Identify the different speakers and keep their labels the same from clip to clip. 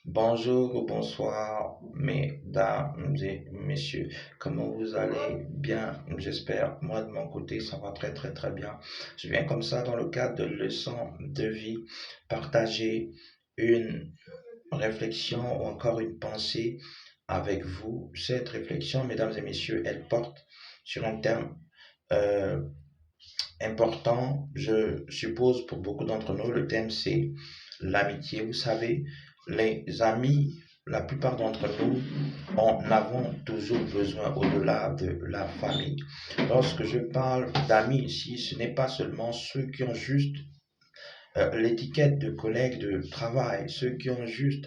Speaker 1: Bonjour ou bonsoir, mesdames et messieurs. Comment vous allez? Bien, j'espère. Moi, de mon côté, ça va très, très, très bien. Je viens comme ça, dans le cadre de leçons de vie, partager une réflexion ou encore une pensée avec vous. Cette réflexion, mesdames et messieurs, elle porte sur un thème euh, important, je suppose, pour beaucoup d'entre nous. Le thème, c'est l'amitié. Vous savez, les amis, la plupart d'entre nous, en avons toujours besoin au-delà de la famille. Lorsque je parle d'amis ici, ce n'est pas seulement ceux qui ont juste l'étiquette de collègues de travail, ceux qui ont juste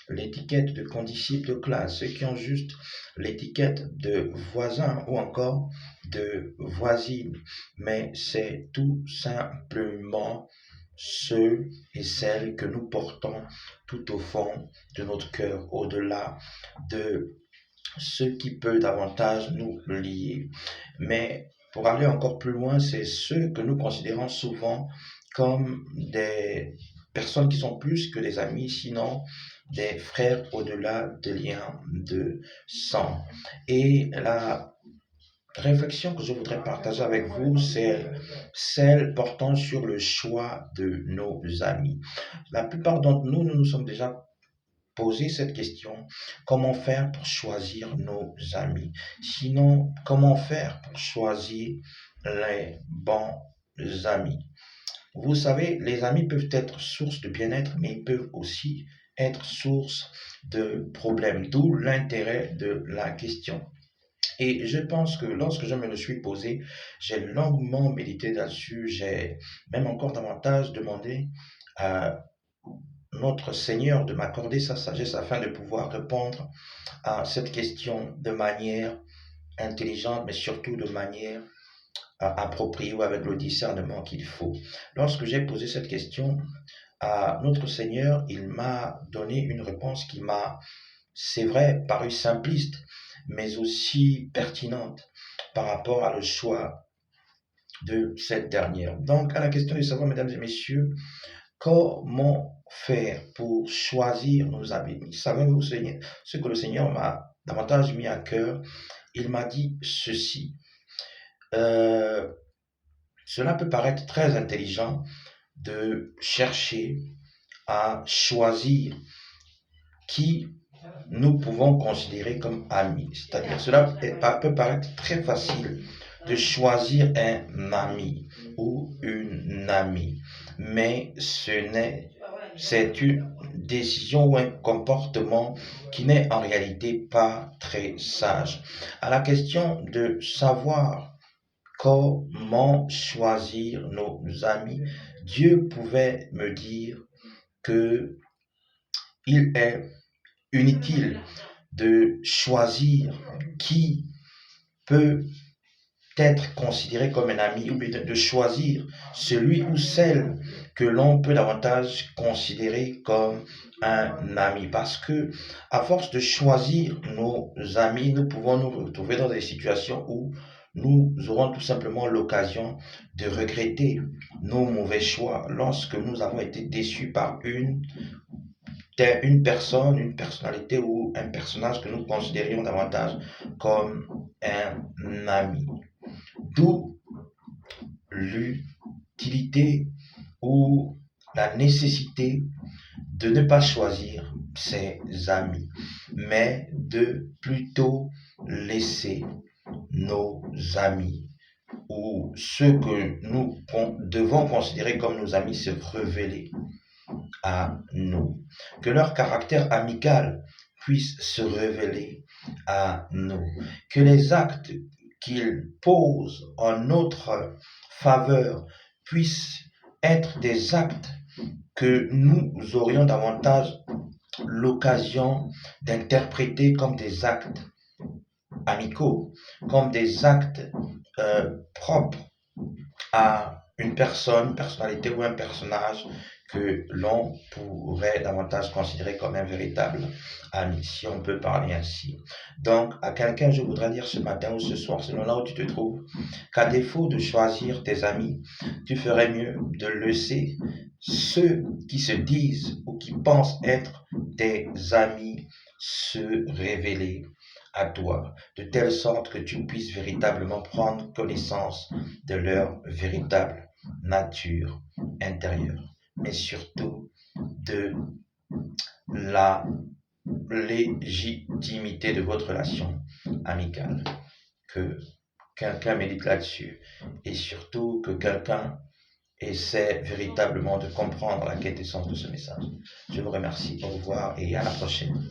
Speaker 1: l'étiquette de condisciples de classe, ceux qui ont juste l'étiquette de voisins ou encore de voisines, mais c'est tout simplement ceux et celles que nous portons tout au fond de notre cœur, au-delà de ce qui peut davantage nous lier. Mais pour aller encore plus loin, c'est ceux que nous considérons souvent comme des personnes qui sont plus que des amis, sinon des frères au-delà des liens de sang. Et la réflexion que je voudrais partager avec vous, c'est celle portant sur le choix de nos amis. La plupart d'entre nous, nous nous sommes déjà poser cette question, comment faire pour choisir nos amis? Sinon, comment faire pour choisir les bons amis? Vous savez, les amis peuvent être source de bien-être, mais ils peuvent aussi être source de problèmes, d'où l'intérêt de la question. Et je pense que lorsque je me le suis posé, j'ai longuement médité là-dessus, j'ai même encore davantage demandé à notre Seigneur de m'accorder sa sagesse afin de pouvoir répondre à cette question de manière intelligente, mais surtout de manière appropriée ou avec le discernement qu'il faut. Lorsque j'ai posé cette question à notre Seigneur, il m'a donné une réponse qui m'a, c'est vrai, paru simpliste, mais aussi pertinente par rapport à le choix de cette dernière. Donc, à la question de savoir, mesdames et messieurs, comment faire pour choisir nos amis? Savez-vous, Seigneur, ce que le Seigneur m'a davantage mis à cœur? Il m'a dit ceci. Euh, Cela peut paraître très intelligent de chercher à choisir qui nous pouvons considérer comme amis. C'est-à-dire, peut paraître très facile de choisir un ami ou une amie, mais c'est une décision ou un comportement qui n'est en réalité pas très sage. À la question de savoir comment choisir nos amis, Dieu pouvait me dire que il est inutile de choisir qui peut être considéré comme un ami ou bien de choisir celui ou celle que l'on peut davantage considérer comme un ami. Parce que à force de choisir nos amis, nous pouvons nous retrouver dans des situations où nous aurons tout simplement l'occasion de regretter nos mauvais choix lorsque nous avons été déçus par une personne, une personnalité ou un personnage que nous considérions davantage comme un ami. D'où l'utilité ou la nécessité de ne pas choisir ses amis, mais de plutôt laisser nos amis ou ceux que nous devons considérer comme nos amis se révéler à nous. Que leur caractère amical puisse se révéler à nous. Que les actes qu'ils posent en notre faveur puissent être des actes que nous aurions davantage l'occasion d'interpréter comme des actes amicaux, comme des actes propres à une personne, une personnalité ou un personnage que l'on pourrait davantage considérer comme un véritable ami, si on peut parler ainsi. Donc, à quelqu'un, je voudrais dire ce matin ou ce soir, selon là où tu te trouves, qu'à défaut de choisir tes amis, tu ferais mieux de laisser ceux qui se disent ou qui pensent être tes amis se révéler à toi, de telle sorte que tu puisses véritablement prendre connaissance de leur véritable nature intérieure, mais surtout de la légitimité de votre relation amicale. Que quelqu'un médite là-dessus et surtout que quelqu'un essaie véritablement de comprendre la quintessence de ce message. Je vous remercie. Au revoir et à la prochaine.